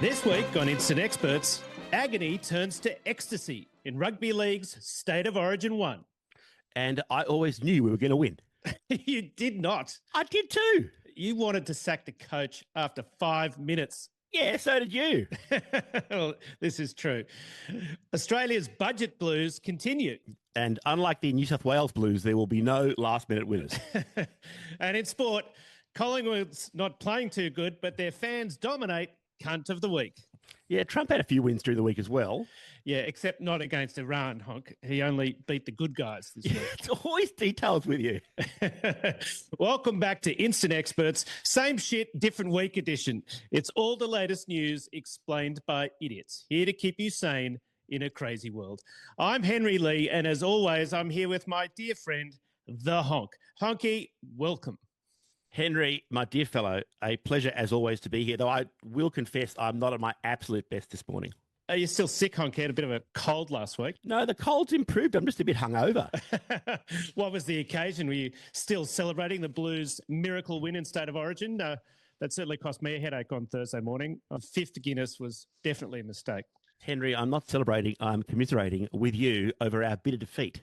This week on Instant Experts, agony turns to ecstasy in Rugby League's State of Origin 1. And I always knew we were going to win. You did not. I did too. You wanted to sack the coach after 5 minutes. Yeah, so did you. Well, this is true. Australia's budget blues continue. And unlike the New South Wales Blues, there will be no last-minute winners. And in sport, Collingwood's not playing too good, but their fans dominate cunt of the week. Yeah, Trump had a few wins during the week as well. Yeah, except not against Iran, Honk. He only beat the good guys this week. It's always details with you. Welcome back to Instant Experts. Same shit, different week edition. It's all the latest news explained by idiots. Here to keep you sane in a crazy world. I'm Henry Lee, and as always, I'm here with my dear friend, the Honk. Honky, welcome. Henry, my dear fellow, a pleasure as always to be here, though I will confess I'm not at my absolute best this morning. Are you still sick, Honk? You had a bit of a cold last week. No, the cold's improved. I'm just a bit hungover. What was the occasion? Were you still celebrating the Blues' miracle win in State of Origin? That certainly cost me a headache on Thursday morning. A fifth Guinness was definitely a mistake. Henry, I'm not celebrating. I'm commiserating with you over our bitter defeat.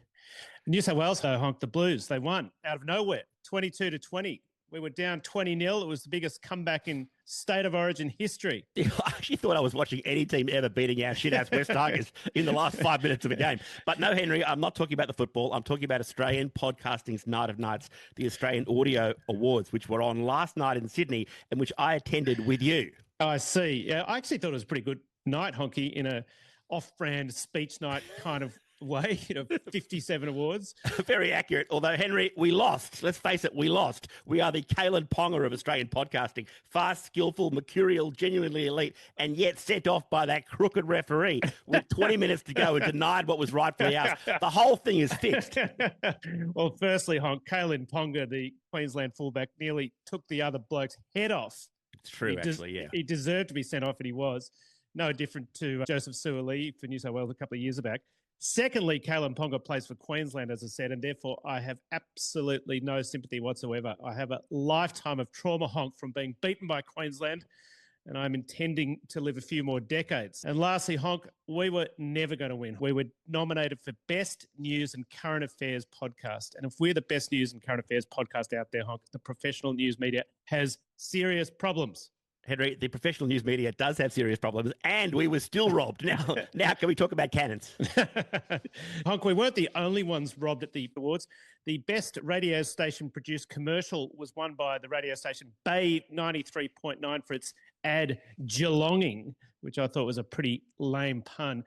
New South Wales, though, Honk, the Blues, they won out of nowhere, 22-20. We were down 20-0. It was the biggest comeback in State of Origin history. I actually thought I was watching any team ever beating our shit-ass West Tigers in the last 5 minutes of a game. But no, Henry, I'm not talking about the football. I'm talking about Australian podcasting's Night of Nights, the Australian Audio Awards, which were on last night in Sydney and which I attended with you. Oh, I see. Yeah, I actually thought it was a pretty good night, Honky, in a off-brand speech night kind of way, 57 awards. Very accurate. Although, Henry, we lost. Let's face it, we lost. We are the Kalyn Ponga of Australian podcasting. Fast, skillful, mercurial, genuinely elite, and yet set off by that crooked referee with 20 minutes to go and denied what was rightfully ours. The whole thing is fixed. Well, firstly, Honk, Kalyn Ponga, the Queensland fullback, nearly took the other bloke's head off. It's true, actually, yeah. He deserved to be sent off, and he was. No different to Joseph Suaalii for New South Wales a couple of years back. Secondly, Kalyn Ponga plays for Queensland, as I said, and therefore I have absolutely no sympathy whatsoever. I have a lifetime of trauma, Honk, from being beaten by Queensland, and I'm intending to live a few more decades. And lastly, Honk, we were never going to win. We were nominated for Best News and Current Affairs Podcast. And if we're the best news and current affairs podcast out there, Honk, the professional news media has serious problems. Henry, the professional news media does have serious problems, and we were still robbed. Now can we talk about cannons? Honk, we weren't the only ones robbed at the awards. The best radio station produced commercial was won by the radio station Bay 93.9 for its ad Geelonging, which I thought was a pretty lame pun.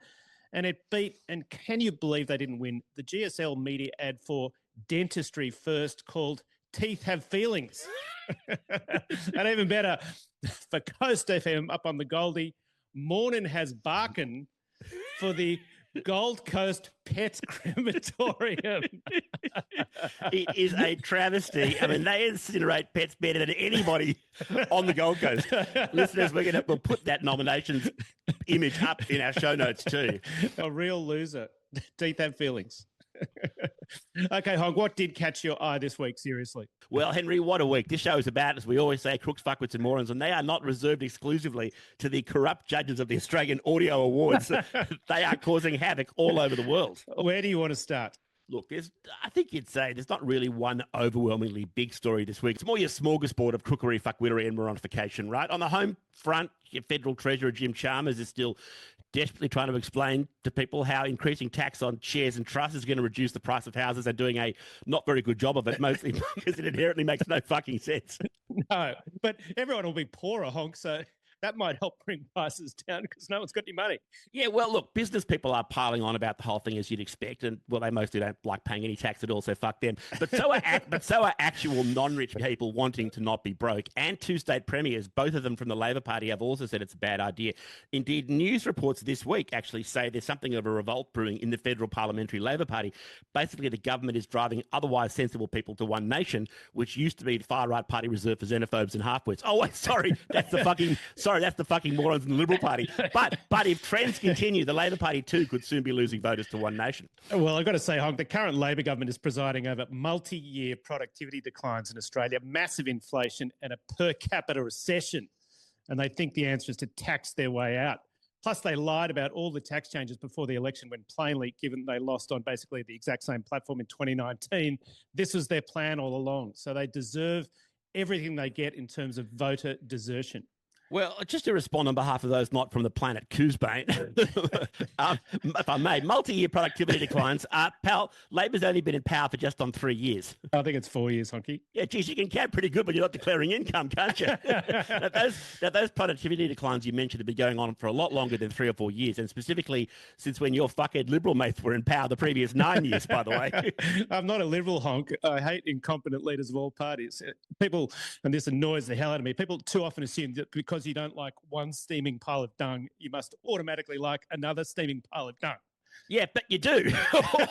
And it beat, and can you believe they didn't win, the GSL media ad for Dentistry First called Teeth Have Feelings. And even better, for Coast FM up on the Goldie, Mornon has Barkin for the Gold Coast Pet Crematorium. It is a travesty. I mean, they incinerate pets better than anybody on the Gold Coast. Listeners, we'll put that nominations image up in our show notes too. A real loser. Teeth Have Feelings. Okay, Honk, what did catch your eye this week, seriously? Well, Henry, what a week. This show is about, as we always say, crooks, fuckwits and morons, and they are not reserved exclusively to the corrupt judges of the Australian Audio Awards. They are causing havoc all over the world. Where do you want to start? Look, I think you'd say there's not really one overwhelmingly big story this week. It's more your smorgasbord of crookery, fuckwittery and moronification, right? On the home front, your Federal Treasurer Jim Chalmers is still desperately trying to explain to people how increasing tax on shares and trusts is going to reduce the price of houses and doing a not very good job of it, mostly because it inherently makes no fucking sense. No, but everyone will be poorer, Honk, so that might help bring prices down because no one's got any money. Yeah, well, look, business people are piling on about the whole thing as you'd expect, and well, they mostly don't like paying any tax at all, so fuck them. But so are actual non-rich people wanting to not be broke, and two state premiers, both of them from the Labor Party, have also said it's a bad idea. Indeed, news reports this week actually say there's something of a revolt brewing in the federal parliamentary Labor Party. Basically, the government is driving otherwise sensible people to One Nation, which used to be the far-right party reserved for xenophobes and half-wits. Oh, wait, sorry, that's the fucking morons in the Liberal Party. But if trends continue, the Labor Party too could soon be losing voters to One Nation. Well, I've got to say, Honk, the current Labor government is presiding over multi-year productivity declines in Australia, massive inflation and a per capita recession. and they think the answer is to tax their way out. Plus, they lied about all the tax changes before the election when plainly, given they lost on basically the exact same platform in 2019, this was their plan all along. So they deserve everything they get in terms of voter desertion. Well, just to respond on behalf of those not from the planet Queensland, if I may, multi-year productivity declines. Pal, Labor's only been in power for just on 3 years. I think it's 4 years, Honky. Yeah, geez, you can count pretty good when you're not declaring income, can't you? those productivity declines you mentioned have been going on for a lot longer than 3 or 4 years, and specifically since when your fuckhead Liberal mates were in power the previous 9 years, by the way. I'm not a Liberal, Honk. I hate incompetent leaders of all parties. People, and this annoys the hell out of me, people too often assume that because you don't like one steaming pile of dung, you must automatically like another steaming pile of dung. Yeah, but you do.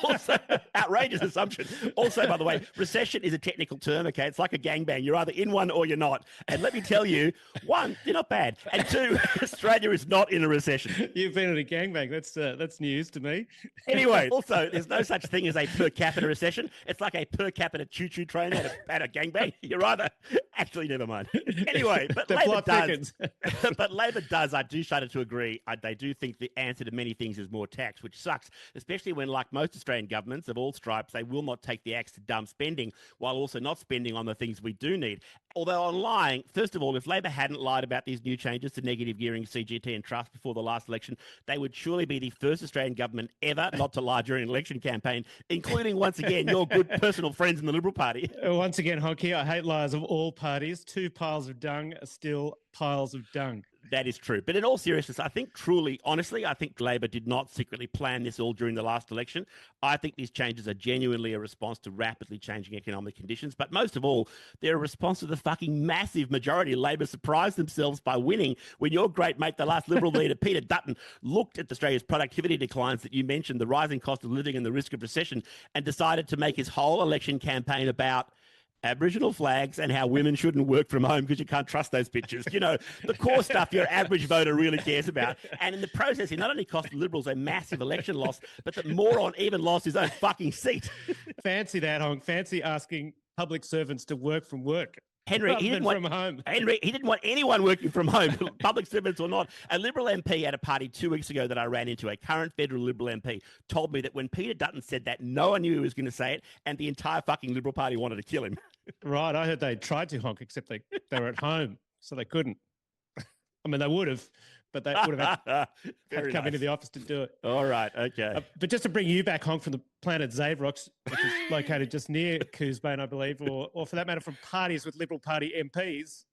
Also, outrageous assumption. Also, by the way, recession is a technical term, okay? It's like a gangbang. You're either in one or you're not. And let me tell you, one, you're not bad. And two, Australia is not in a recession. You've been in a gangbang. That's news to me. Anyway, also, there's no such thing as a per capita recession. It's like a per capita choo-choo train at a gangbang. You're either... Actually, never mind. Anyway, but Labor does. But Labor does, I do shudder to agree, they do think the answer to many things is more tax, which sucks, especially when, like most Australian governments of all stripes, they will not take the axe to dumb spending while also not spending on the things we do need. Although on lying, first of all, if Labor hadn't lied about these new changes to negative gearing, CGT and trust before the last election, they would surely be the first Australian government ever not to lie during an election campaign, including, once again, your good personal friends in the Liberal Party. Once again, Honky, I hate lies of all parties. 2 piles of dung are still piles of dung. That is true. But in all seriousness, I think honestly, I think Labor did not secretly plan this all during the last election. I think these changes are genuinely a response to rapidly changing economic conditions. But most of all, they're a response to the fucking massive majority. Labor surprised themselves by winning when your great mate, the last Liberal leader, Peter Dutton, looked at Australia's productivity declines that you mentioned, the rising cost of living and the risk of recession, and decided to make his whole election campaign about Aboriginal flags and how women shouldn't work from home because you can't trust those bitches. You know, the core stuff your average voter really cares about. And in the process, he not only cost the Liberals a massive election loss, but the moron even lost his own fucking seat. Fancy that, Honk. Fancy asking public servants to work from work. Henry, he didn't want anyone working from home, public servants or not. A Liberal MP at a party 2 weeks ago that I ran into, a current federal Liberal MP, told me that when Peter Dutton said that, no one knew he was going to say it, and the entire fucking Liberal Party wanted to kill him. Right, I heard they tried to, Honk, except they were at home, so they couldn't. I mean, they would have, but they would have had to come into the office to do it. All right, okay. But just to bring you back, Honk, from the planet Zavrox, which is located just near Queensland, I believe, or for that matter, from parties with Liberal Party MPs.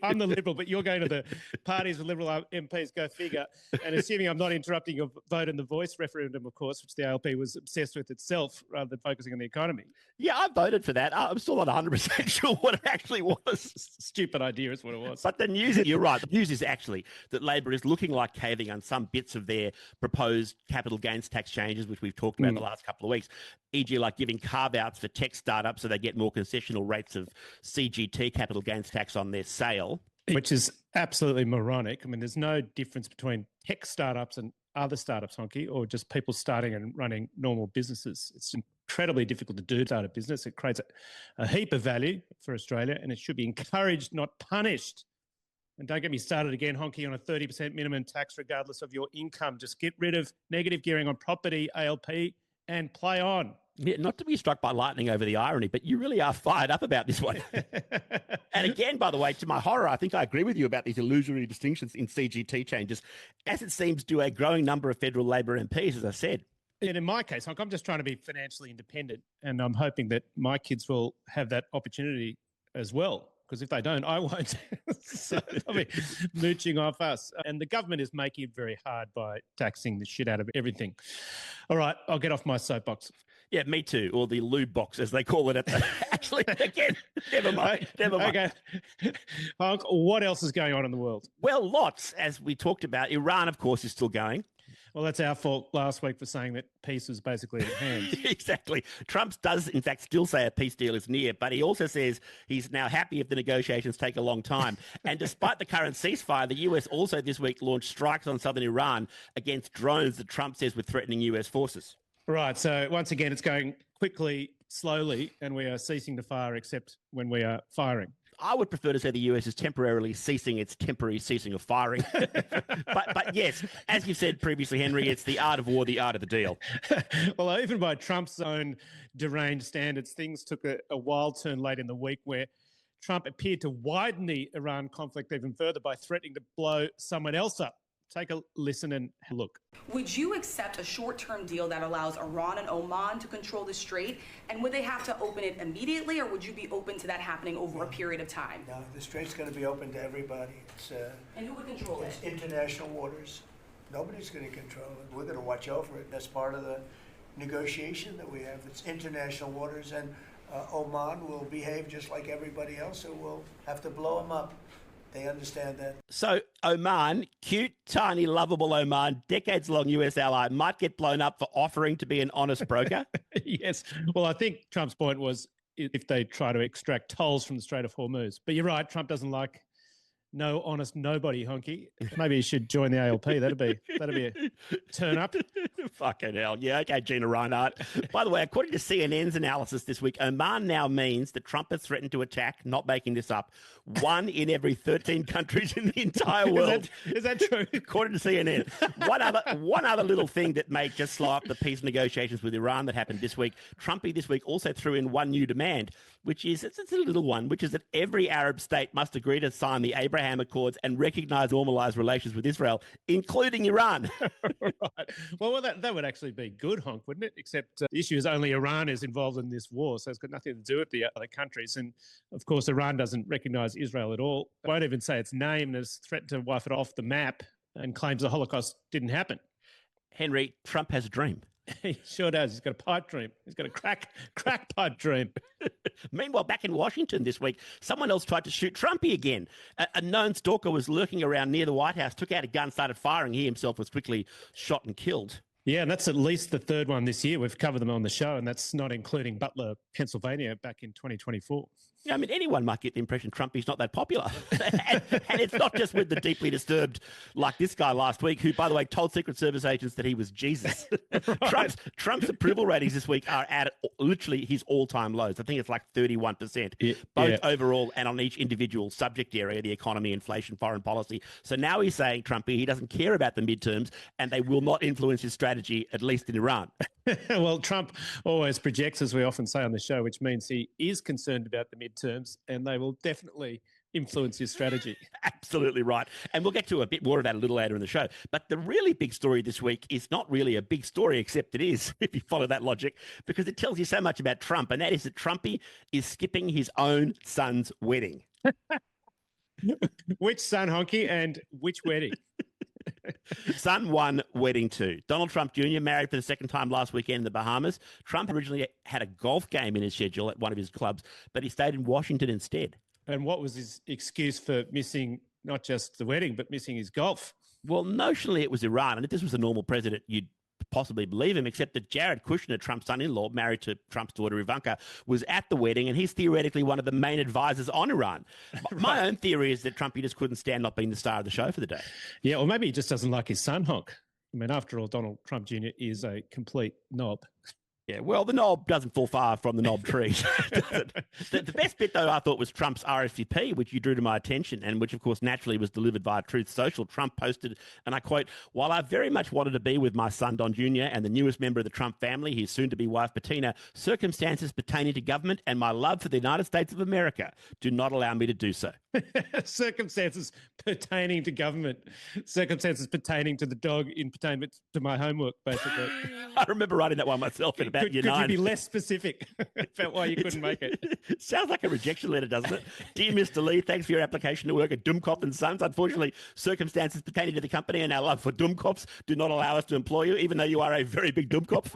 I'm the Liberal, but you're going to the parties with Liberal MPs, go figure. And assuming I'm not interrupting your vote in the Voice referendum, of course, which the ALP was obsessed with itself rather than focusing on the economy. Yeah, I voted for that. I'm still not 100% sure what it actually was. Stupid idea is what it was. But the news, you're right, the news is actually that Labor is looking like caving on some bits of their proposed capital gains tax changes, which we've talked about the last couple of weeks, e.g. like giving carve-outs for tech startups so they get more concessional rates of CGT, capital gains tax, on their sale. Which is absolutely moronic. I mean, there's no difference between tech startups and other startups, Honky, or just people starting and running normal businesses. It's incredibly difficult to do start a business. It creates a heap of value for Australia, and it should be encouraged, not punished. And don't get me started again, Honky, on a 30% minimum tax regardless of your income. Just get rid of negative gearing on property, ALP, and play on. Yeah, not to be struck by lightning over the irony, but you really are fired up about this one. And again, by the way, to my horror, I think I agree with you about these illusory distinctions in CGT changes, as it seems to a growing number of federal Labor MPs, as I said. And in my case, I'm just trying to be financially independent, and I'm hoping that my kids will have that opportunity as well. Because if they don't, I won't. So they'll be mooching off us. And the government is making it very hard by taxing the shit out of everything. All right, I'll get off my soapbox. Yeah, me too. Or the lube box, as they call it. Actually, again, never mind. Okay. Honk, what else is going on in the world? Well, lots. As we talked about, Iran, of course, is still going. Well, that's our fault last week for saying that peace was basically at hand. Exactly. Trump does, in fact, still say a peace deal is near, but he also says he's now happy if the negotiations take a long time. And despite the current ceasefire, the US also this week launched strikes on southern Iran against drones that Trump says were threatening US forces. Right. So once again, it's going quickly, slowly, and we are ceasing to fire except when we are firing. I would prefer to say the US is temporarily ceasing its temporary ceasing of firing. but yes, as you said previously, Henry, it's the art of war, the art of the deal. Well, even by Trump's own deranged standards, things took a wild turn late in the week where Trump appeared to widen the Iran conflict even further by threatening to blow someone else up. Take a listen and look. Would you accept a short-term deal that allows Iran and Oman to control the strait? And would they have to open it immediately, or would you be open to that happening over a period of time? No, the strait's going to be open to everybody. And who would control it? It's international waters. Nobody's going to control it. We're going to watch over it. That's part of the negotiation that we have. It's international waters, and Oman will behave just like everybody else, so we'll have to blow them up. They understand that. So Oman, cute, tiny, lovable Oman, decades-long US ally, might get blown up for offering to be an honest broker? Yes. Well, I think Trump's point was if they try to extract tolls from the Strait of Hormuz. But you're right, Trump doesn't like no honest nobody, Honky. Maybe he should join the ALP. That'd be a turn up. Fucking hell. Yeah, okay, Gina Reinhardt. By the way, according to CNN's analysis this week, Oman now means that Trump has threatened to attack, not making this up, 1 in every 13 countries in the entire world. Is that true? According to CNN. One other little thing that may just slow up the peace negotiations with Iran that happened this week. Trumpy this week also threw in one new demand, which is, it's a little one, which is that every Arab state must agree to sign the Abraham Accords and recognize normalized relations with Israel, including Iran. Right. Well, that would actually be good, Honk, wouldn't it? Except the issue is only Iran is involved in this war, so it's got nothing to do with the other countries. And, of course, Iran doesn't recognize Israel at all. Won't even say its name and has threatened to wipe it off the map and claims the Holocaust didn't happen. Henry, Trump has a dream. He sure does. He's got a pipe dream. He's got a crack pipe dream. Meanwhile, back in Washington this week, someone else tried to shoot Trumpy again. A known stalker was lurking around near the White House, took out a gun, started firing. He himself was quickly shot and killed. Yeah, and that's at least the third one this year. We've covered them on the show, and that's not including Butler, Pennsylvania, back in 2024. Yeah, I mean, anyone might get the impression Trumpy's not that popular. and it's not just with the deeply disturbed, like this guy last week, who, by the way, told Secret Service agents that he was Jesus. Right. Trump's approval ratings this week are at literally his all-time lows. I think it's like 31%, both overall and on each individual subject area, the economy, inflation, foreign policy. So now he's saying, Trumpy, he doesn't care about the midterms and they will not influence his strategy, at least in Iran. Well, Trump always projects, as we often say on the show, which means he is concerned about the midterms and they will definitely influence his strategy. Absolutely right. And we'll get to a bit more of that a little later in the show. But the really big story this week is not really a big story, except it is, if you follow that logic, because it tells you so much about Trump, and that is that Trumpy is skipping his own son's wedding. Which son, Honky, and which wedding? Son 1, wedding 2. Donald Trump Jr. married for the second time last weekend in the Bahamas. Trump originally had a golf game in his schedule at one of his clubs, but he stayed in Washington instead. And what was his excuse for missing not just the wedding, but missing his golf? Well, notionally it was Iran. And if this was a normal president, you'd possibly believe him, except that Jared Kushner, Trump's son-in-law, married to Trump's daughter Ivanka, was at the wedding, and he's theoretically one of the main advisors on Iran. Right. My own theory is that Trumpy just couldn't stand not being the star of the show for the day. Yeah, or maybe he just doesn't like his son, Honk. I mean, after all, Donald Trump Jr. is a complete knob. Yeah, well, the knob doesn't fall far from the knob tree. The best bit, though, I thought was Trump's RSVP, which you drew to my attention, and which, of course, naturally was delivered via Truth Social. Trump posted, and I quote, "While I very much wanted to be with my son, Don Jr., and the newest member of the Trump family, his soon-to-be wife, Bettina, circumstances pertaining to government and my love for the United States of America do not allow me to do so." Circumstances pertaining to government. Circumstances pertaining to the dog in Pertainment, to my homework, basically. I remember writing that one myself in about year 9. Could you be less specific about why you couldn't make it? Sounds like a rejection letter, doesn't it? Dear Mr. Lee, thanks for your application to work at Dumkop and Sons. Unfortunately, circumstances pertaining to the company and our love for Dumkops do not allow us to employ you, even though you are a very big Dumkop.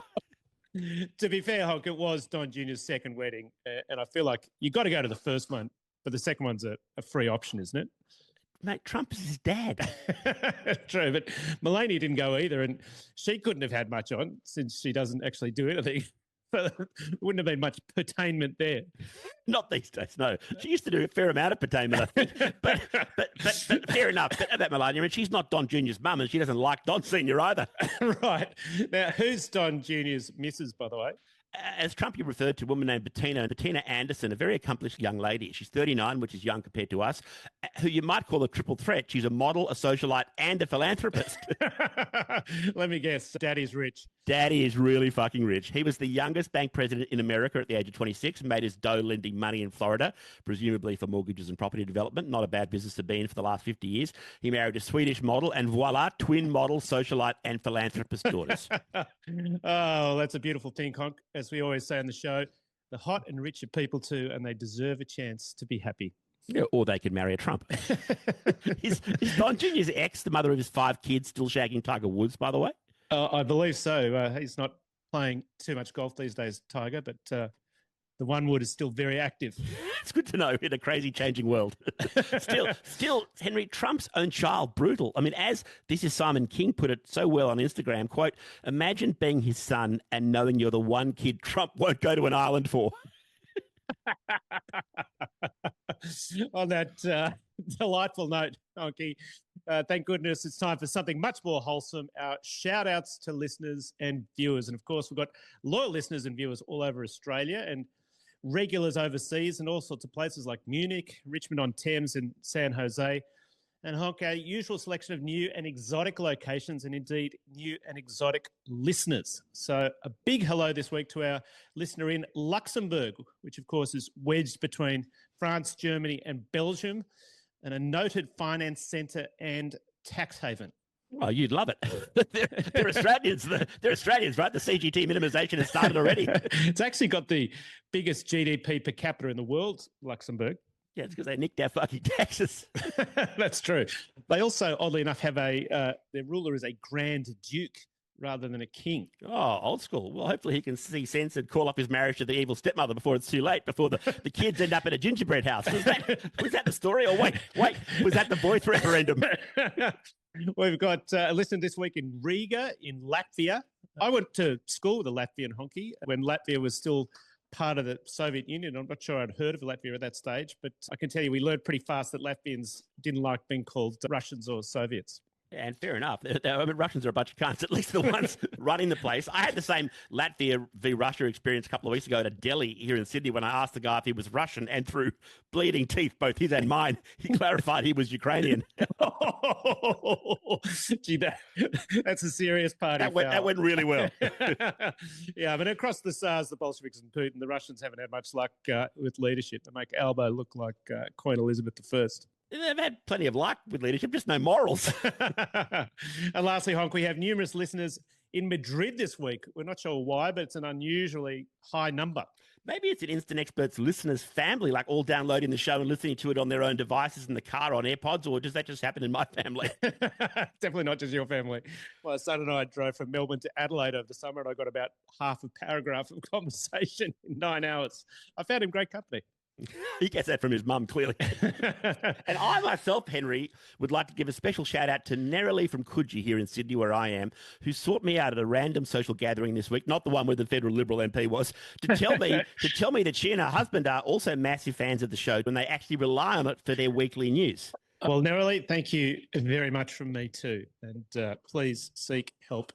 To be fair, Honk, it was Don Jr.'s second wedding, and I feel like you got to go to the first one, but the second one's a free option, isn't it? Mate, Trump is his dad. True, but Melania didn't go either, and she couldn't have had much on since she doesn't actually do anything. So wouldn't have been much pertainment there. Not these days, no. She used to do a fair amount of pertainment, I think. but fair enough. But about Melania, and she's not Don Jr.'s mum, and she doesn't like Don Sr. either. Right. Now, who's Don Jr.'s missus, by the way? as Trump, you referred to a woman named Bettina Anderson, a very accomplished young lady. She's 39, which is young compared to us, who you might call a triple threat. She's a model, a socialite, and a philanthropist. Let me guess. Daddy's rich. Daddy is really fucking rich. He was the youngest bank president in America at the age of 26, made his dough lending money in Florida, presumably for mortgages and property development. Not a bad business to be in for the last 50 years. He married a Swedish model, and voila, twin model, socialite, and philanthropist daughters. Oh, that's a beautiful thing, Conk. As we always say on the show, the hot and rich are people too, and they deserve a chance to be happy. Yeah, or they could marry a Trump. Is Don Jr.'s ex the mother of his 5 kids still shagging Tiger Woods, by the way? I believe so. He's not playing too much golf these days, Tiger, but the one wood is still very active. It's good to know in a crazy changing world. Still, Henry, Trump's own child, brutal. I mean, as This Is Simon King put it so well on Instagram, quote, imagine being his son and knowing you're the one kid Trump won't go to an island for. On that delightful note, Honky, thank goodness it's time for something much more wholesome. Our shout outs to listeners and viewers. And of course, we've got loyal listeners and viewers all over Australia and regulars overseas and all sorts of places like Munich, Richmond-on-Thames and San Jose. And Honk, our usual selection of new and exotic locations and indeed new and exotic listeners. So a big hello this week to our listener in Luxembourg, which of course is wedged between France, Germany and Belgium, and a noted finance centre and tax haven. Oh, you'd love it. They're Australians. They're Australians, right? The CGT minimisation has started already. It's actually got the biggest GDP per capita in the world, Luxembourg. Yeah, it's because they nicked our fucking taxes. That's true. They also, oddly enough, have their ruler is a Grand Duke rather than a king. Oh, old school. Well, hopefully he can see sense and call up his marriage to the evil stepmother before it's too late, before the kids end up in a gingerbread house. Was that the story? Or wait, was that the voice referendum? We've got a listener this week in Riga in Latvia. I went to school with a Latvian honky when Latvia was still part of the Soviet Union. I'm not sure I'd heard of Latvia at that stage, but I can tell you we learned pretty fast that Latvians didn't like being called Russians or Soviets. And fair enough. I mean, Russians are a bunch of cunts, at least the ones running the place. I had the same Latvia v Russia experience a couple of weeks ago at a deli here in Sydney when I asked the guy if he was Russian, and through bleeding teeth, both his and mine, he clarified he was Ukrainian. Gee, that's a serious party. That went really well. Yeah, but across the Tsars, the Bolsheviks and Putin, the Russians haven't had much luck with leadership. They make Albo look like Queen Elizabeth I. They've had plenty of luck with leadership, just no morals. And lastly, Honk, we have numerous listeners in Madrid this week. We're not sure why, but it's an unusually high number. Maybe it's an Instant Experts listeners' family, like all downloading the show and listening to it on their own devices in the car on AirPods, or does that just happen in my family? Definitely not just your family. My son and I drove from Melbourne to Adelaide over the summer, and I got about half a paragraph of conversation in 9 hours. I found him great company. He gets that from his mum, clearly. And I myself, Henry, would like to give a special shout out to Nerily from Coogee here in Sydney, where I am, who sought me out at a random social gathering this week, not the one where the federal Liberal MP was, to tell me that she and her husband are also massive fans of the show and they actually rely on it for their weekly news. Well, Nerily, thank you very much from me too. And please seek help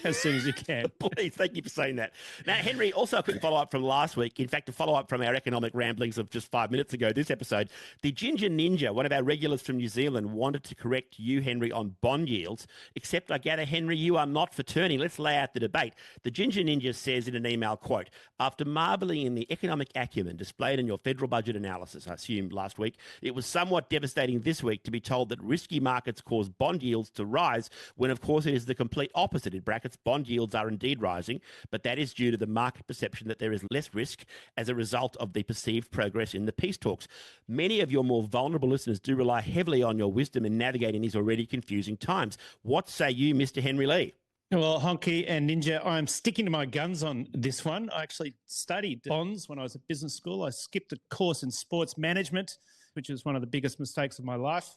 as soon as you can. Please, thank you for saying that. Now, Henry, also a quick follow-up from last week. In fact, a follow-up from our economic ramblings of just 5 minutes ago, this episode. The Ginger Ninja, one of our regulars from New Zealand, wanted to correct you, Henry, on bond yields, except I gather, Henry, you are not for turning. Let's lay out the debate. The Ginger Ninja says in an email, quote, after marvelling in the economic acumen displayed in your federal budget analysis, I assume last week, it was somewhat devastating this week to be told that risky markets cause bond yields to rise when, of course, it is the complete opposite. In brackets, bond yields are indeed rising, but that is due to the market perception that there is less risk as a result of the perceived progress in the peace talks. Many of your more vulnerable listeners do rely heavily on your wisdom in navigating these already confusing times. What say you, Mr. Henry Lee? Well, Honky and Ninja, I'm sticking to my guns on this one. I actually studied bonds when I was at business school. I skipped a course in sports management, which was one of the biggest mistakes of my life.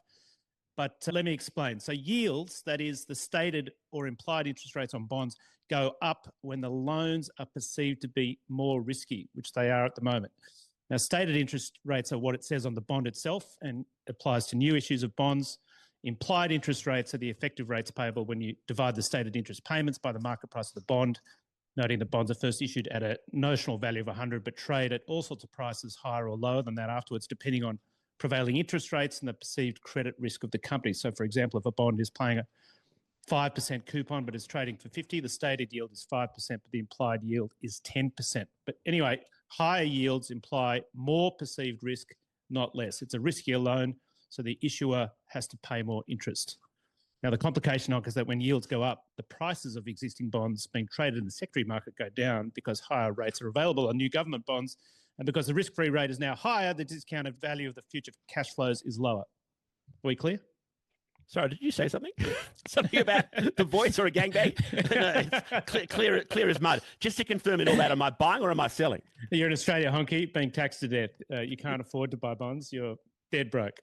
But let me explain. So yields, that is the stated or implied interest rates on bonds, go up when the loans are perceived to be more risky, which they are at the moment. Now, stated interest rates are what it says on the bond itself and applies to new issues of bonds. Implied interest rates are the effective rates payable when you divide the stated interest payments by the market price of the bond. noting that bonds are first issued at a notional value of 100 but trade at all sorts of prices higher or lower than that afterwards, depending on prevailing interest rates and the perceived credit risk of the company. So, for example, if a bond is paying a 5% coupon but is trading for 50, the stated yield is 5%, but the implied yield is 10%. But anyway, higher yields imply more perceived risk, not less. It's a riskier loan, so the issuer has to pay more interest. Now, the complication is that when yields go up, the prices of existing bonds being traded in the secondary market go down because higher rates are available on new government bonds. And because the risk-free rate is now higher, the discounted value of the future cash flows is lower. Are we clear? Sorry, did you say something? Something about the voice or a gangbang? No, it's clear as mud. Just to confirm in all that, am I buying or am I selling? You're in Australia, honky, being taxed to death. You can't afford to buy bonds. You're dead broke.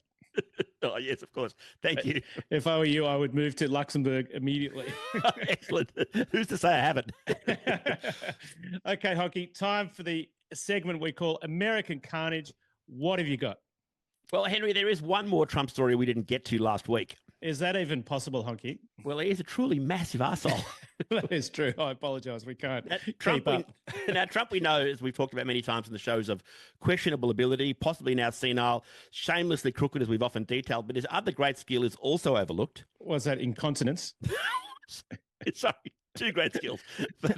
Oh, yes, of course. Thank you. If I were you, I would move to Luxembourg immediately. Excellent. Who's to say I haven't? Okay, honky, time for the segment we call American Carnage. What have you got? Well, Henry, there is one more Trump story we didn't get to last week. Is that even possible, honky? Well, he is a truly massive arsehole. That is true. I apologise. We can't Trump, we know, as we've talked about many times in the shows, of questionable ability, possibly now senile, shamelessly crooked, as we've often detailed, but his other great skill is also overlooked. Was that incontinence? Sorry. Two great skills.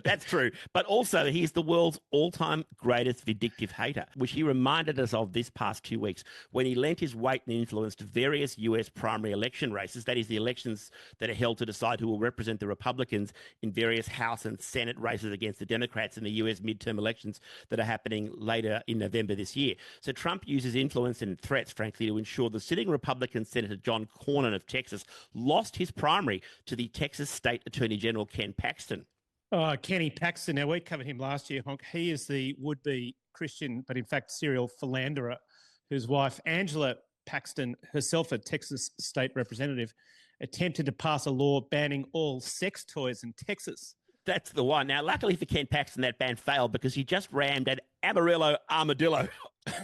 That's true. But also, he's the world's all-time greatest vindictive hater, which he reminded us of this past 2 weeks when he lent his weight and influence to various US primary election races, that is, the elections that are held to decide who will represent the Republicans in various House and Senate races against the Democrats in the US midterm elections that are happening later in November this year. So Trump uses influence and threats, frankly, to ensure the sitting Republican Senator John Cornyn of Texas lost his primary to the Texas State Attorney General Ken Paxton. Oh, Kenny Paxton. Now, we covered him last year, Honk. He is the would-be Christian, but in fact serial philanderer, whose wife, Angela Paxton, herself a Texas state representative, attempted to pass a law banning all sex toys in Texas. That's the one. Now, luckily for Ken Paxton, that ban failed because he just rammed an Amarillo armadillo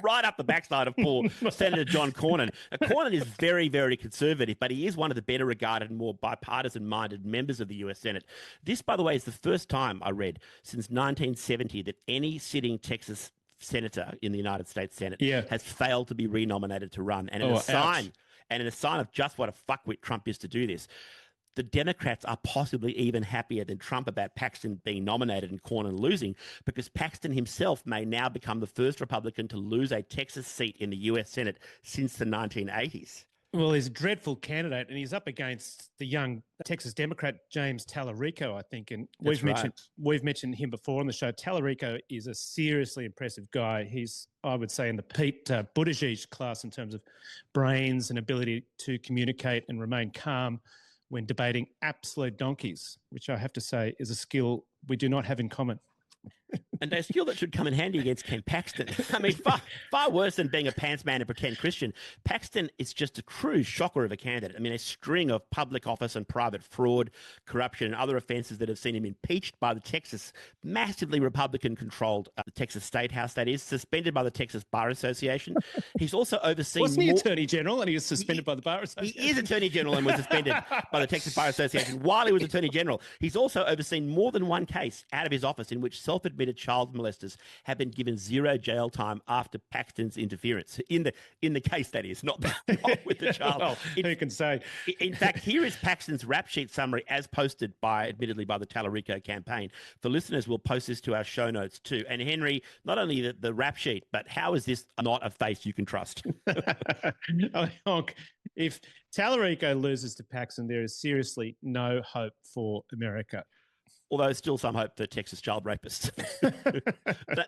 right up the backside of poor Senator John Cornyn. Cornyn is very, very conservative, but he is one of the better regarded and more bipartisan-minded members of the US Senate. This, by the way, is the first time I read since 1970 that any sitting Texas senator in the United States Senate has failed to be renominated to run. And in a sign of just what a fuckwit Trump is to do this, the Democrats are possibly even happier than Trump about Paxton being nominated and Cornyn losing, because Paxton himself may now become the first Republican to lose a Texas seat in the US Senate since the 1980s. Well, he's a dreadful candidate, and he's up against the young Texas Democrat James Tallarico, I think. And we've mentioned him before on the show. Tallarico is a seriously impressive guy. He's, I would say, in the Pete Buttigieg class in terms of brains and ability to communicate and remain calm when debating absolute donkeys, which I have to say is a skill we do not have in common. And a skill that should come in handy against Ken Paxton. I mean, far worse than being a pants man and pretend Christian. Paxton is just a true shocker of a candidate. I mean, a string of public office and private fraud, corruption, and other offences that have seen him impeached by the Texas, massively Republican-controlled Texas State House, that is, suspended by the Texas Bar Association. He's also overseen... Wasn't he Attorney General and he was suspended by the Bar Association? He is Attorney General and was suspended by the Texas Bar Association while he was Attorney General. He's also overseen more than one case out of his office in which self-admitted child molesters have been given 0 jail time after Paxton's interference. In the case, that is, not with the child. Well, who can say? In fact, here is Paxton's rap sheet summary as posted admittedly by the Tallarico campaign. For listeners, we'll post this to our show notes too. And Henry, not only the rap sheet, but how is this not a face you can trust? If Tallarico loses to Paxton, there is seriously no hope for America. Although there's still some hope for Texas child rapists.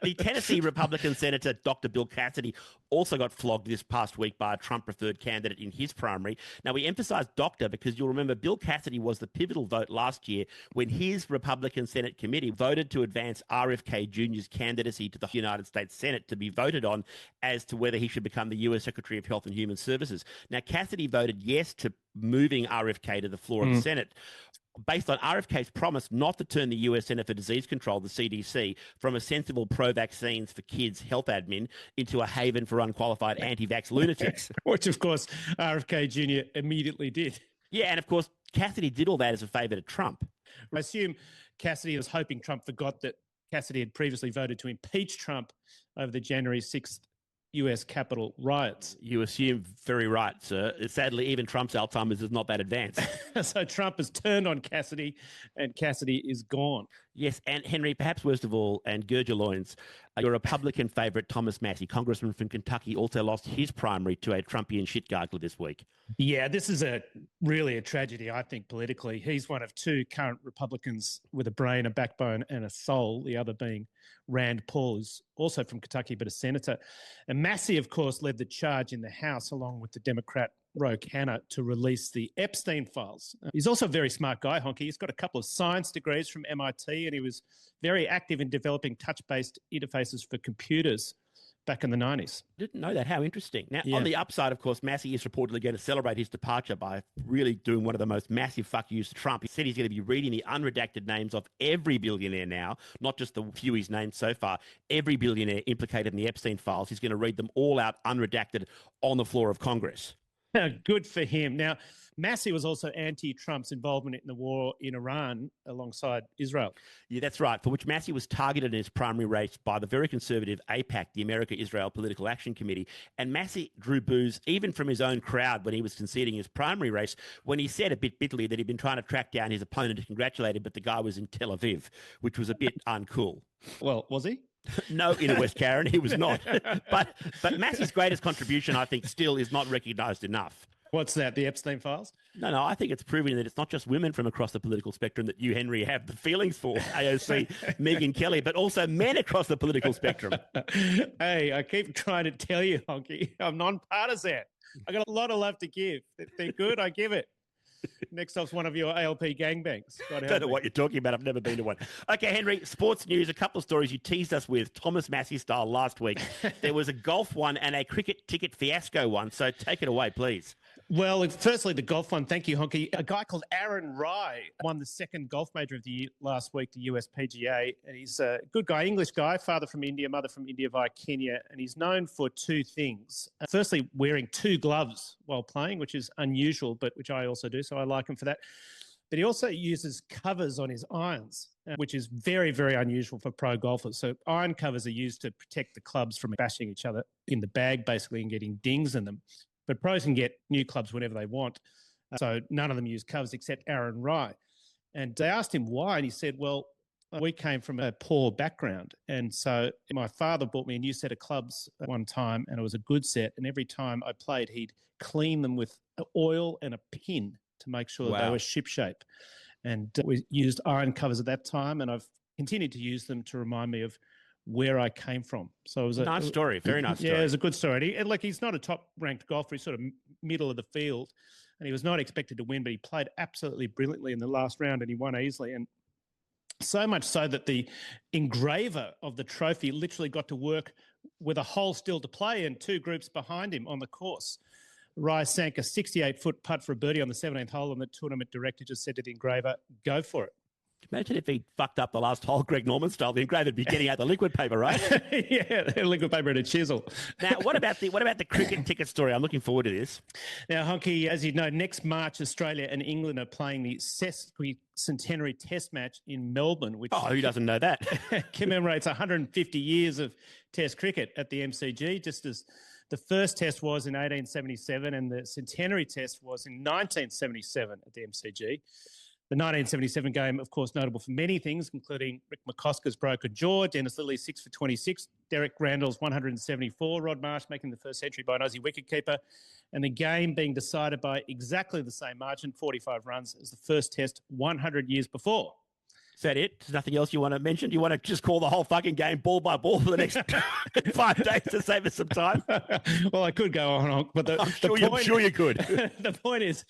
The Tennessee Republican Senator Dr. Bill Cassidy also got flogged this past week by a Trump-preferred candidate in his primary. Now, we emphasize doctor because you'll remember Bill Cassidy was the pivotal vote last year when his Republican Senate committee voted to advance RFK Jr.'s candidacy to the United States Senate to be voted on as to whether he should become the U.S. Secretary of Health and Human Services. Now, Cassidy voted yes to moving RFK to the floor of the Senate, based on RFK's promise not to turn the US Center for Disease Control, the CDC, from a sensible pro-vaccines for kids health admin into a haven for unqualified anti-vax lunatics. Which, of course, RFK Jr. immediately did. Yeah, and of course, Cassidy did all that as a favour to Trump. I assume Cassidy was hoping Trump forgot that Cassidy had previously voted to impeach Trump over the January 6th US Capitol riots. You assume very right, sir. Sadly, even Trump's Alzheimer's is not that advanced. So Trump has turned on Cassidy and Cassidy is gone. Yes, and Henry, perhaps worst of all, and gird your loins, your Republican favourite Thomas Massie, congressman from Kentucky, also lost his primary to a Trumpian shitgargler this week. Yeah, this is really a tragedy, I think, politically. He's one of two current Republicans with a brain, a backbone, and a soul, the other being Rand Paul, who's also from Kentucky, but a senator. And Massie, of course, led the charge in the House, along with the Democrat Ro Khanna, to release the Epstein files. He's also a very smart guy, Honky. He's got a couple of science degrees from MIT, and he was very active in developing touch-based interfaces for computers back in the 90s. Didn't know that. How interesting. Now, on the upside, of course, Massie is reportedly going to celebrate his departure by really doing one of the most massive fuck yous to Trump. He said he's going to be reading the unredacted names of every billionaire now, not just the few he's named so far, every billionaire implicated in the Epstein files. He's going to read them all out unredacted on the floor of Congress. Good for him. Now, Massie was also anti-Trump's involvement in the war in Iran alongside Israel. Yeah, that's right, for which Massie was targeted in his primary race by the very conservative APAC, the America-Israel Political Action Committee. And Massie drew boos even from his own crowd when he was conceding his primary race, when he said a bit bitterly that he'd been trying to track down his opponent to congratulate him, but the guy was in Tel Aviv, which was a bit uncool. Well, was he? No, in West Karen, he was not. But Massie's greatest contribution, I think, still is not recognised enough. What's that, the Epstein files? No, I think it's proving that it's not just women from across the political spectrum that you, Henry, have the feelings for, AOC, Megyn Kelly, but also men across the political spectrum. Hey, I keep trying to tell you, Honky, I'm non-partisan. I got a lot of love to give. If they're good, I give it. Next up's one of your ALP gangbangs. I don't know what you're talking about. I've never been to one. Okay, Henry, sports news, a couple of stories you teased us with, Thomas Massie style last week. There was a golf one and a cricket ticket fiasco one, so take it away, please. Well, firstly, the golf one. Thank you, Honky. A guy called Aaron Rai won the second golf major of the year last week, the US PGA. And he's a good guy, English guy, father from India, mother from India via Kenya. And he's known for two things. Firstly, wearing two gloves while playing, which is unusual, but which I also do. So I like him for that. But he also uses covers on his irons, which is very, very unusual for pro golfers. So iron covers are used to protect the clubs from bashing each other in the bag, basically, and getting dings in them. But pros can get new clubs whenever they want. So none of them use covers except Aaron Rai. And they asked him why, and he said, well, we came from a poor background. And so my father bought me a new set of clubs at one time, and it was a good set. And every time I played, he'd clean them with oil and a pin to make sure that they were shipshape. And we used iron covers at that time, and I've continued to use them to remind me of where I came from. So it was a nice story, very nice story. Yeah, it was a good story. And he's not a top-ranked golfer. He's sort of middle of the field, and he was not expected to win, but he played absolutely brilliantly in the last round, and he won easily. And so much so that the engraver of the trophy literally got to work with a hole still to play and two groups behind him on the course. Rai sank a 68-foot putt for a birdie on the 17th hole, and the tournament director just said to the engraver, go for it. Imagine if he fucked up the last hole, Greg Norman style. The engraver would be getting out the liquid paper, right? Yeah, liquid paper and a chisel. Now, what about the cricket ticket story? I'm looking forward to this. Now, Honky, as you know, next March, Australia and England are playing the Centenary Test match in Melbourne, which who doesn't know that? commemorates 150 years of Test cricket at the MCG, just as the first Test was in 1877 and the Centenary Test was in 1977 at the MCG. The 1977 game, of course, notable for many things, including Rick McCosker's broken jaw, Dennis Lilly's 6 for 26, Derek Randall's 174, Rod Marsh making the first century by an Aussie wicketkeeper, and the game being decided by exactly the same margin, 45 runs, as the first Test 100 years before. Is that it? There's nothing else you want to mention? Do you want to just call the whole fucking game ball by ball for the next 5 days to save us some time? Well, I could go on, but I'm sure you could. The point is,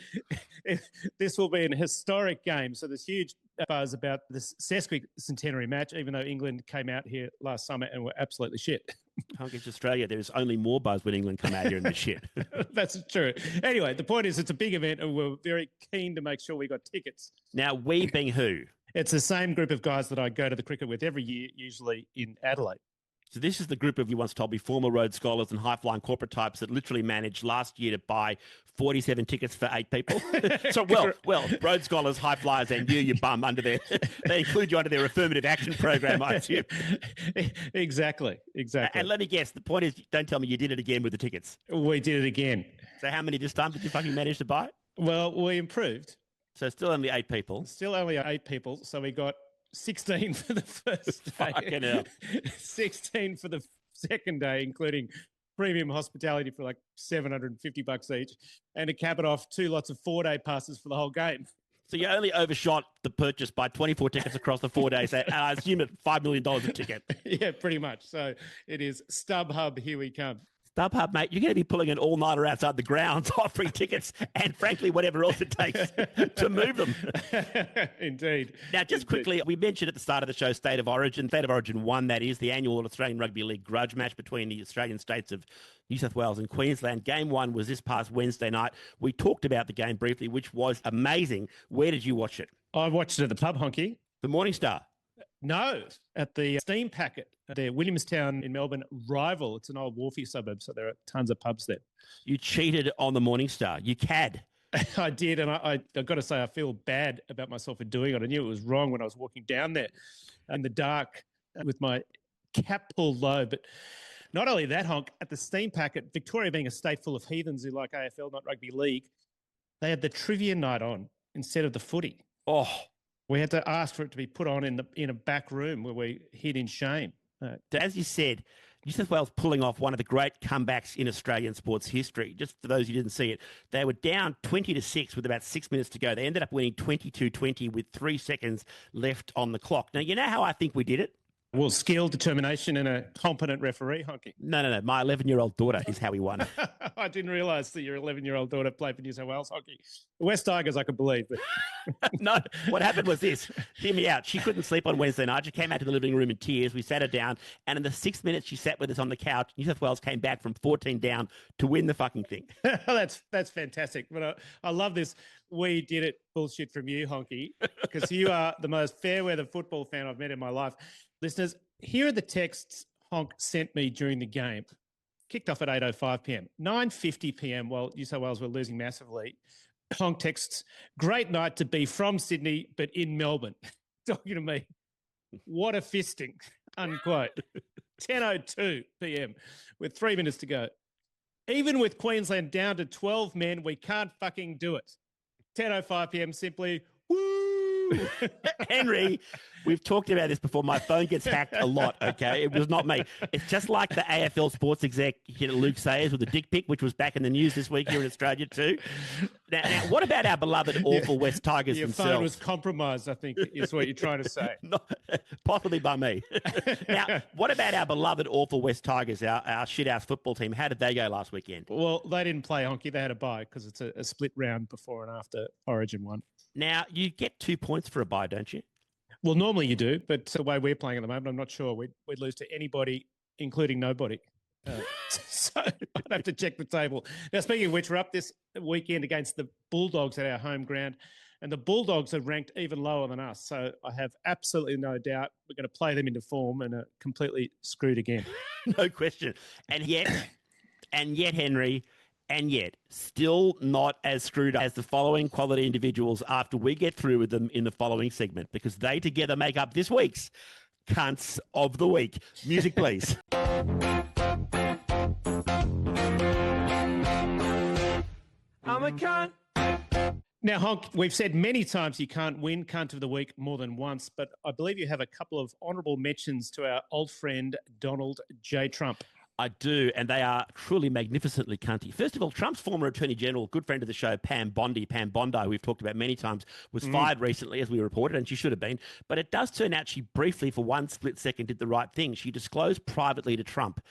this will be an historic game. So there's huge buzz about this sesquicentenary match, even though England came out here last summer and were absolutely shit. Against Australia, there's only more buzz when England come out here and the shit. That's true. Anyway, the point is, it's a big event, and we're very keen to make sure we got tickets. Now, we being who? It's the same group of guys that I go to the cricket with every year, usually in Adelaide. So this is the group of, you once told me, former Rhodes Scholars and high-flying corporate types that literally managed last year to buy 47 tickets for 8 people. So, well, Rhodes Scholars, high flyers, and you bum under their, they include you under their affirmative action program, I assume. Exactly. And let me guess, the point is, don't tell me you did it again with the tickets. We did it again. So how many this time did you fucking manage to buy? Well, we improved. So still only 8 people. Still only 8 people. So we got 16 for the first day. Fucking hell. 16 for the second day, including premium hospitality for like $750 each, and to cap it off, 2 lots of 4-day passes for the whole game. So you only overshot the purchase by 24 tickets across the 4 days, and I assume at $5 million a ticket. Yeah, pretty much. So it is StubHub, here we come. StubHub, mate, you're going to be pulling an all-nighter outside the grounds, offering tickets and, frankly, whatever else it takes to move them. Indeed. Now, just quickly, we mentioned at the start of the show State of Origin. State of Origin 1, that is, the annual Australian Rugby League grudge match between the Australian states of New South Wales and Queensland. Game 1 was this past Wednesday night. We talked about the game briefly, which was amazing. Where did you watch it? I watched it at the pub, Honky. The Morning Star? No, at the Steam Packet, the Williamstown in Melbourne rival. It's an old wharfy suburb, so there are tons of pubs there. You cheated on the Morning Star. You cad. I did, and I've got to say I feel bad about myself for doing it. I knew it was wrong when I was walking down there in the dark with my cap pulled low. But not only that, Honk, at the Steam Packet, Victoria being a state full of heathens who like AFL, not rugby league, they had the trivia night on instead of the footy. Oh, we had to ask for it to be put on in a back room where we hid in shame. As you said, New South Wales pulling off one of the great comebacks in Australian sports history. Just for those who didn't see it, they were down 20-6 with about 6 minutes to go. They ended up winning 22-20 with 3 seconds left on the clock. Now, you know how I think we did it? Well, skill, determination, and a competent referee, Honky. No. My 11-year-old daughter is how we won. I didn't realise that your 11-year-old daughter played for New South Wales hockey. The West Tigers, I could believe. But... No, what happened was this. Hear me out. She couldn't sleep on Wednesday night. She came out to the living room in tears. We sat her down, and in the 6 minutes she sat with us on the couch, New South Wales came back from 14 down to win the fucking thing. That's fantastic. But I love this. We did it bullshit from you, Honky, because you are the most fair-weather football fan I've met in my life. Listeners, here are the texts Honk sent me during the game. Kicked off at 8:05 p.m. 9:50 p.m. while New South Wales were losing massively. Honk texts, great night to be from Sydney, but in Melbourne. Talking to me. What a fisting, unquote. 10:02 p.m. with 3 minutes to go. Even with Queensland down to 12 men, we can't fucking do it. 10:05 p.m. simply, woo! Henry, we've talked about this before. My phone gets hacked a lot, okay? It was not me. It's just like the AFL sports exec, Luke Sayers, with the dick pic, which was back in the news this week here in Australia too. Now what about our beloved awful West Tigers your themselves? Your phone was compromised, I think, is what you're trying to say. Possibly by me. Now, what about our beloved awful West Tigers, our shithouse football team? How did they go last weekend? Well, they didn't play, Honky. They had a bye because it's a split round before and after Origin 1. Now, you get 2 points for a bye, don't you? Well, normally you do, but the way we're playing at the moment, I'm not sure we'd lose to anybody, including nobody. So I'd have to check the table. Now, speaking of which, we're up this weekend against the Bulldogs at our home ground, and the Bulldogs are ranked even lower than us. So I have absolutely no doubt we're going to play them into form and are completely screwed again. No question. And yet, Henry... And yet, still not as screwed up as the following quality individuals after we get through with them in the following segment, because they together make up this week's Cunts of the Week. Music, please. I'm a cunt. Now, Honk, we've said many times you can't win Cunt of the Week more than once, but I believe you have a couple of honourable mentions to our old friend Donald J. Trump. I do, and they are truly magnificently cunty. First of all, Trump's former Attorney General, good friend of the show, Pam Bondi, we've talked about many times, was fired recently, as we reported, and she should have been. But it does turn out she briefly, for one split second, did the right thing. She disclosed privately to Trump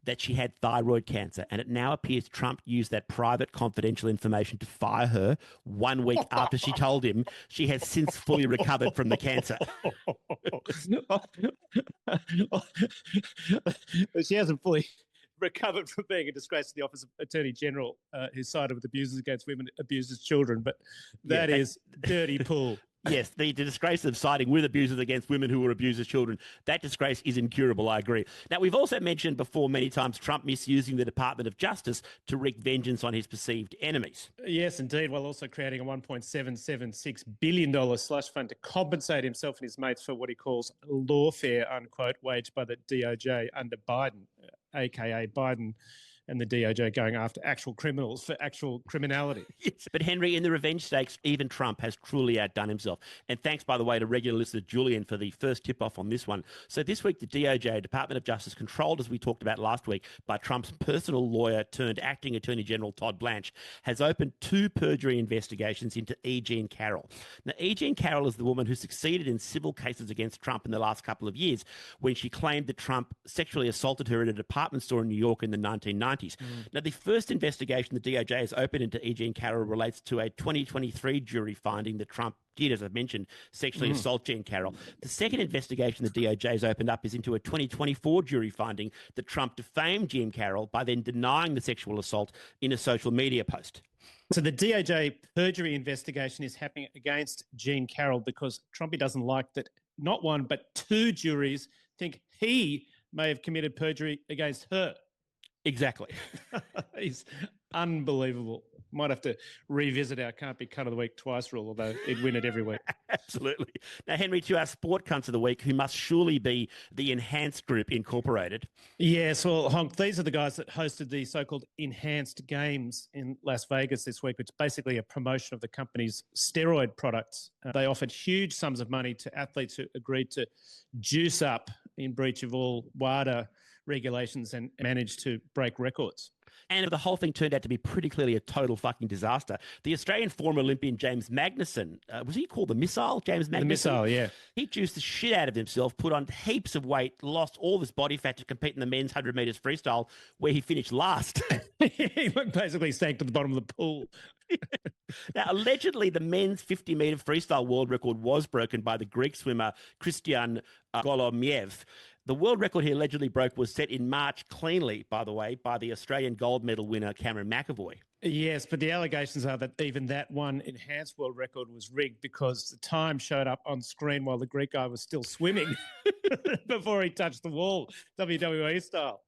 that she had thyroid cancer, and it now appears Trump used that private, confidential information to fire her 1 week after she told him she has since fully recovered from the cancer. She hasn't fully recovered from being a disgrace to the Office of Attorney General, who sided with abusers against women, abuses children, but that is dirty pool. Yes, the disgrace of siding with abusers against women who were abused as children, that disgrace is incurable, I agree. Now, we've also mentioned before many times Trump misusing the Department of Justice to wreak vengeance on his perceived enemies. Yes, indeed, while also creating a $1.776 billion slush fund to compensate himself and his mates for what he calls lawfare, unquote, waged by the DOJ under Biden, aka Biden and the DOJ going after actual criminals for actual criminality. Yes, but Henry, in the revenge stakes, even Trump has truly outdone himself. And thanks, by the way, to regular listener Julian for the first tip-off on this one. So this week, the DOJ, Department of Justice, controlled, as we talked about last week, by Trump's personal lawyer turned acting Attorney General Todd Blanche, has opened 2 perjury investigations into E. Jean Carroll. Now, E. Jean Carroll is the woman who succeeded in civil cases against Trump in the last couple of years when she claimed that Trump sexually assaulted her in a department store in New York in the 1990s. Now, the first investigation the DOJ has opened into E. Jean Carroll relates to a 2023 jury finding that Trump did, as I've mentioned, sexually assault Jean Carroll. The second investigation the DOJ has opened up is into a 2024 jury finding that Trump defamed Jean Carroll by then denying the sexual assault in a social media post. So the DOJ perjury investigation is happening against Jean Carroll because Trumpy doesn't like that not one but 2 juries think he may have committed perjury against her. Exactly. He's unbelievable. Might have to revisit our can't be cut of the week twice rule, although he'd win it every week. Absolutely. Now, Henry, to our sport cunts of the week, who must surely be the Enhanced Group Incorporated. Yes, well, Honk, these are the guys that hosted the so-called Enhanced Games in Las Vegas this week, which is basically a promotion of the company's steroid products. They offered huge sums of money to athletes who agreed to juice up in breach of all WADA regulations and managed to break records. And the whole thing turned out to be pretty clearly a total fucking disaster. The Australian former Olympian James Magnussen, was he called the Missile? James Magnussen? The Missile, yeah. He juiced the shit out of himself, put on heaps of weight, lost all this body fat to compete in the men's 100 metres freestyle, where he finished last. He basically sank to the bottom of the pool. Now, allegedly, the men's 50-metre freestyle world record was broken by the Greek swimmer Christian Golomiev. The world record he allegedly broke was set in March cleanly, by the way, by the Australian gold medal winner Cameron McAvoy. Yes, but the allegations are that even that one enhanced world record was rigged because the time showed up on screen while the Greek guy was still swimming before he touched the wall, WWE style,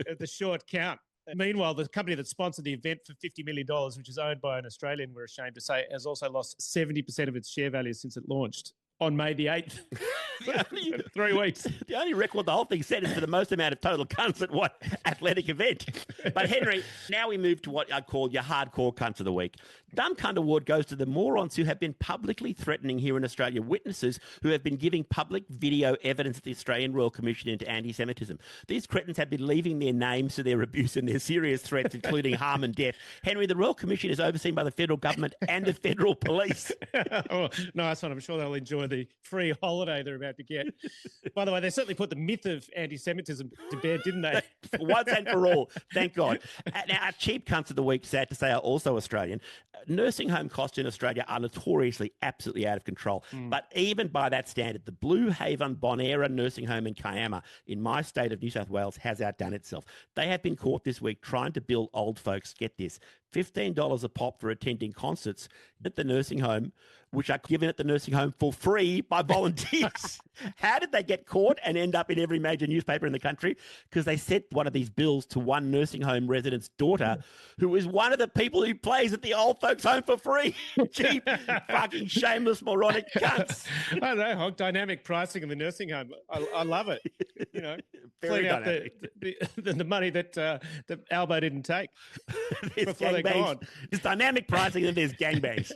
at the short count. Meanwhile, the company that sponsored the event for $50 million, which is owned by an Australian, we're ashamed to say, has also lost 70% of its share value since it launched on May the 8th. 3 weeks. The only record the whole thing set is for the most amount of total cunts at what athletic event. But Henry, now we move to what I call your hardcore cunts of the week. Dumb Cunt Award goes to the morons who have been publicly threatening here in Australia witnesses who have been giving public video evidence at the Australian Royal Commission into anti-Semitism. These cretins have been leaving their names to their abuse and their serious threats, including harm and death. Henry, the Royal Commission is overseen by the federal government and the federal police. Oh, nice one. I'm sure they'll enjoy the free holiday they're about to get. By the way, they certainly put the myth of anti-Semitism to bed, didn't they? Once and for all, thank God. Now, our cheap cunts of the week, sad to say, are also Australian. Nursing home costs in Australia are notoriously absolutely out of control. But even by that standard, the Blue Haven Bonaire nursing home in Kiama, in my state of New South Wales, has outdone itself. They have been caught this week trying to bill old folks, get this, $15 a pop for attending concerts at the nursing home, which are given at the nursing home for free by volunteers. How did they get caught and end up in every major newspaper in the country? Because they sent one of these bills to one nursing home resident's daughter, who is one of the people who plays at the old folks' home for free. Cheap, fucking shameless, moronic cunts. I don't know, Hog. Dynamic pricing in the nursing home. I love it. You know, Very clean out dynamic. the money that Albo didn't take before they're gangbangs. gone. There's dynamic pricing and there's gangbangs.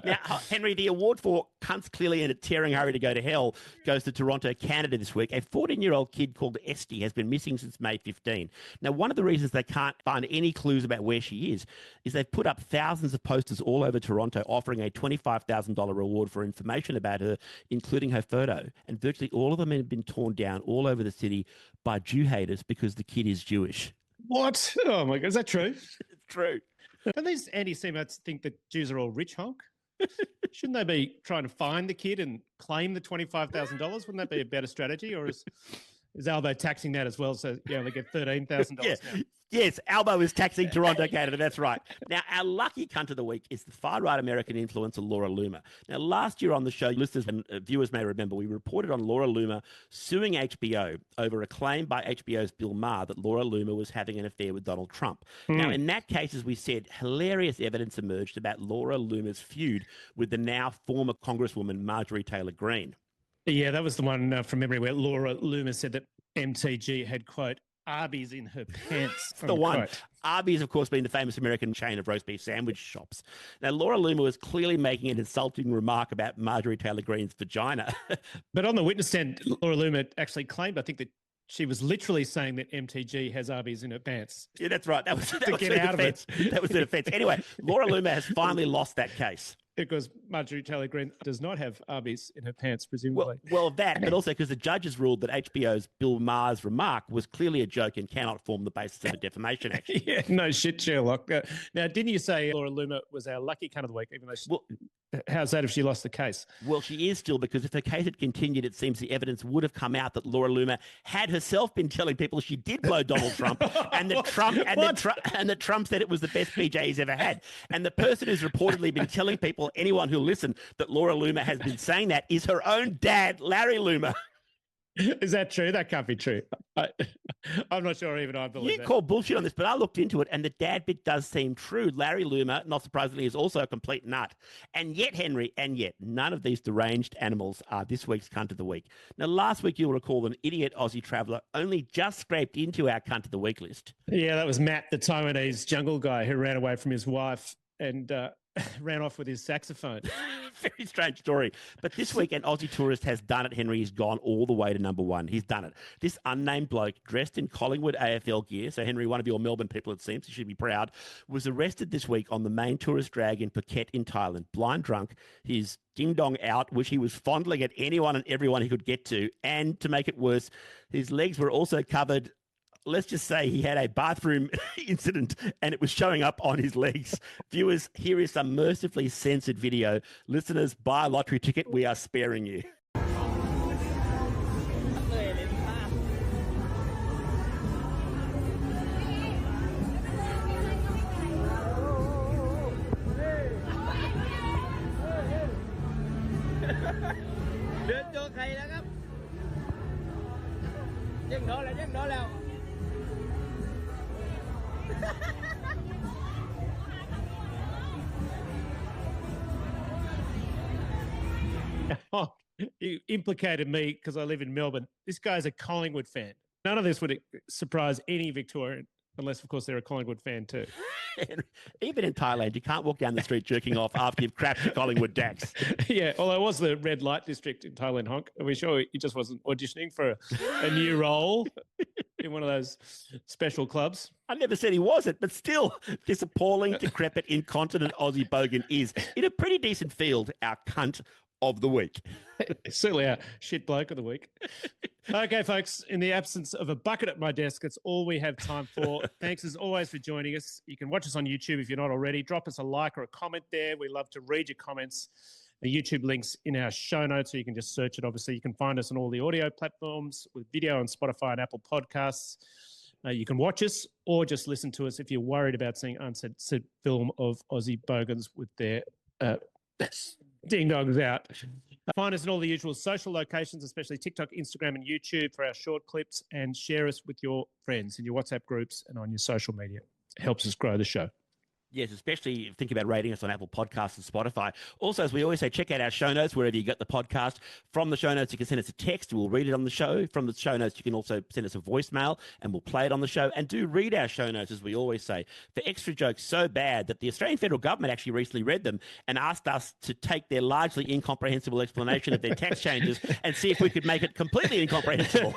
Now, Henry, the award for cunts clearly in a tearing hurry to go to hell goes to Toronto, Canada this week. A 14-year-old kid called Esty has been missing since May 15. Now, one of the reasons they can't find any clues about where she is they've put up thousands of posters all over Toronto offering a $25,000 reward for information about her, including her photo. And virtually all of them have been torn down all over the city by Jew haters because the kid is Jewish. What? Oh, my God. Is that true? It's true. Don't these anti-Semites think that Jews are all rich, Honk? Shouldn't they be trying to find the kid and claim the $25,000? Wouldn't that be a better strategy? Or is Is Albo taxing that as well? So you only get $13,000 Yeah. now. Yes, Albo is taxing Toronto, Canada. That's right. Now, our lucky cunt of the week is the far-right American influencer Laura Loomer. Now, last year on the show, listeners and viewers may remember, we reported on Laura Loomer suing HBO over a claim by HBO's Bill Maher that Laura Loomer was having an affair with Donald Trump. Now, in that case, as we said, hilarious evidence emerged about Laura Loomer's feud with the now former Congresswoman Marjorie Taylor Greene. Yeah, that was the one from memory where Laura Loomer said that MTG had, quote, Arby's in her pants. The one. Arby's, of course, being the famous American chain of roast beef sandwich shops. Now, Laura Loomer was clearly making an insulting remark about Marjorie Taylor Greene's vagina. But on the witness stand, Laura Loomer actually claimed, I think, that she was literally saying that MTG has Arby's in her pants. Yeah, that's right. That was to get get out defense. of it. That was the defense. Anyway, Laura Loomer has finally lost that case. Because Marjorie Taylor Greene does not have Arby's in her pants, presumably. Well, that, but also because the judges ruled that HBO's Bill Maher's remark was clearly a joke and cannot form the basis of a defamation action. Yeah, no shit, Sherlock. Now, didn't you say Laura Loomer was our lucky cunt of the week, even though she... Well, how's that if she lost the case? Well, she is still, because if her case had continued, it seems the evidence would have come out that Laura Loomer had herself been telling people she did blow Donald Trump, and that Trump said it was the best PJ he's ever had. And the person who's reportedly been telling people, anyone who'll listen, that Laura Loomer has been saying that is her own dad, Larry Loomer. Is that true? That can't be true. I'm not sure even I believe that. You call bullshit on this, but I looked into it, and the dad bit does seem true. Larry Loomer, not surprisingly, is also a complete nut. And yet, Henry, none of these deranged animals are this week's cunt of the week. Now, last week, you'll recall an idiot Aussie traveller only just scraped into our cunt of the week list. Yeah, that was Matt, the Taiwanese jungle guy who ran away from his wife and ran off with his saxophone. Very strange story. But this week, an Aussie tourist has done it, Henry. He's gone all the way to number one. He's done it. This unnamed bloke, dressed in Collingwood AFL gear, so Henry, one of your Melbourne people, it seems, you should be proud, was arrested this week on the main tourist drag in Phuket in Thailand, blind drunk, his ding-dong out, which he was fondling at anyone and everyone he could get to. And to make it worse, his legs were also covered. Let's just say he had a bathroom incident and it was showing up on his legs. Viewers, here is some mercifully censored video. Listeners, buy a lottery ticket. We are sparing you. Oh, you implicated me because I live in Melbourne. This guy's a Collingwood fan. None of this would surprise any Victorian, unless, of course, they're a Collingwood fan too. Even in Thailand, you can't walk down the street jerking off after you've crapped the Collingwood Dax. Yeah, although it was the red light district in Thailand, Honk. Are we sure he just wasn't auditioning for a new role in one of those special clubs? I never said he wasn't, but still, this appalling, decrepit, incontinent Aussie bogan is, in a pretty decent field, our cunt of the week. Certainly a shit bloke of the week. Okay, folks, in the absence of a bucket at my desk, it's all we have time for. Thanks as always for joining us. You can watch us on YouTube if you're not already. Drop us a like or a comment there. We love to read your comments. The YouTube link's in our show notes, so you can just search it. Obviously, you can find us on all the audio platforms with video on Spotify and Apple Podcasts. You can watch us or just listen to us if you're worried about seeing uncensored film of Aussie bogans with their ding-dongs out. Find us in all the usual social locations, especially TikTok, Instagram, and YouTube for our short clips, and share us with your friends in your WhatsApp groups and on your social media. It helps us grow the show. Yes, especially think about rating us on Apple Podcasts and Spotify. Also, as we always say, check out our show notes wherever you get the podcast. From the show notes, you can send us a text. We'll read it on the show. From the show notes, you can also send us a voicemail and we'll play it on the show. And do read our show notes, as we always say, for extra jokes so bad that the Australian federal government actually recently read them and asked us to take their largely incomprehensible explanation of their tax changes and see if we could make it completely incomprehensible.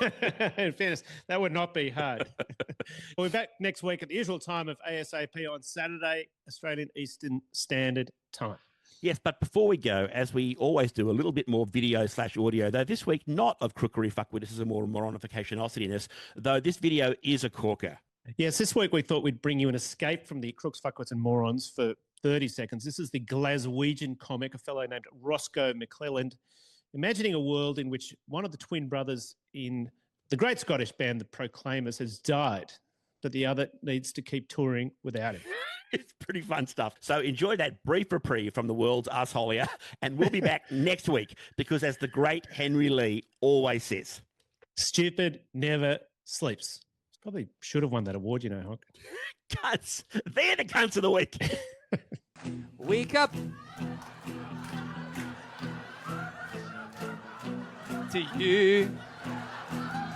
In fairness, that would not be hard. We'll be back next week at the usual time of ASAP on Saturday, Australian Eastern Standard Time. Yes, but before we go, as we always do, a little bit more video/audio, though this week not of crookery, fuckwitticism, or moronification awesomeness, though this video is a corker. Yes, this week we thought we'd bring you an escape from the Crooks, Fuckwits and Morons for 30 seconds. This is the Glaswegian comic, a fellow named Roscoe McClelland, imagining a world in which one of the twin brothers in The great Scottish band, the Proclaimers, has died, but the other needs to keep touring without him. It's pretty fun stuff. So enjoy that brief reprieve from the world's assholier, and we'll be back next week because, as the great Henry Lee always says, stupid never sleeps. Probably should have won that award, you know, Honk. Cunts. They're the cunts of the week. Wake up to you.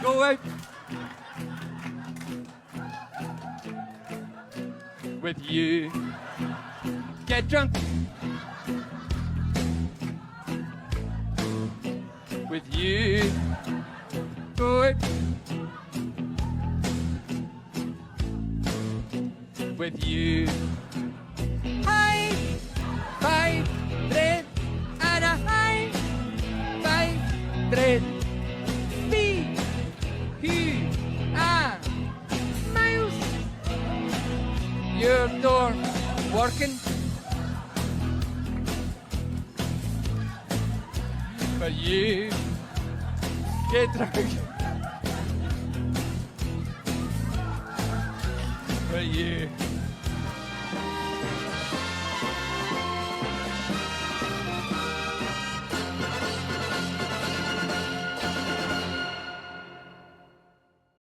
Go out with you. Get drunk with you. Go out with you. High five bread and a high five bread. Me, who are miles. Your door working. But you get drunk. But you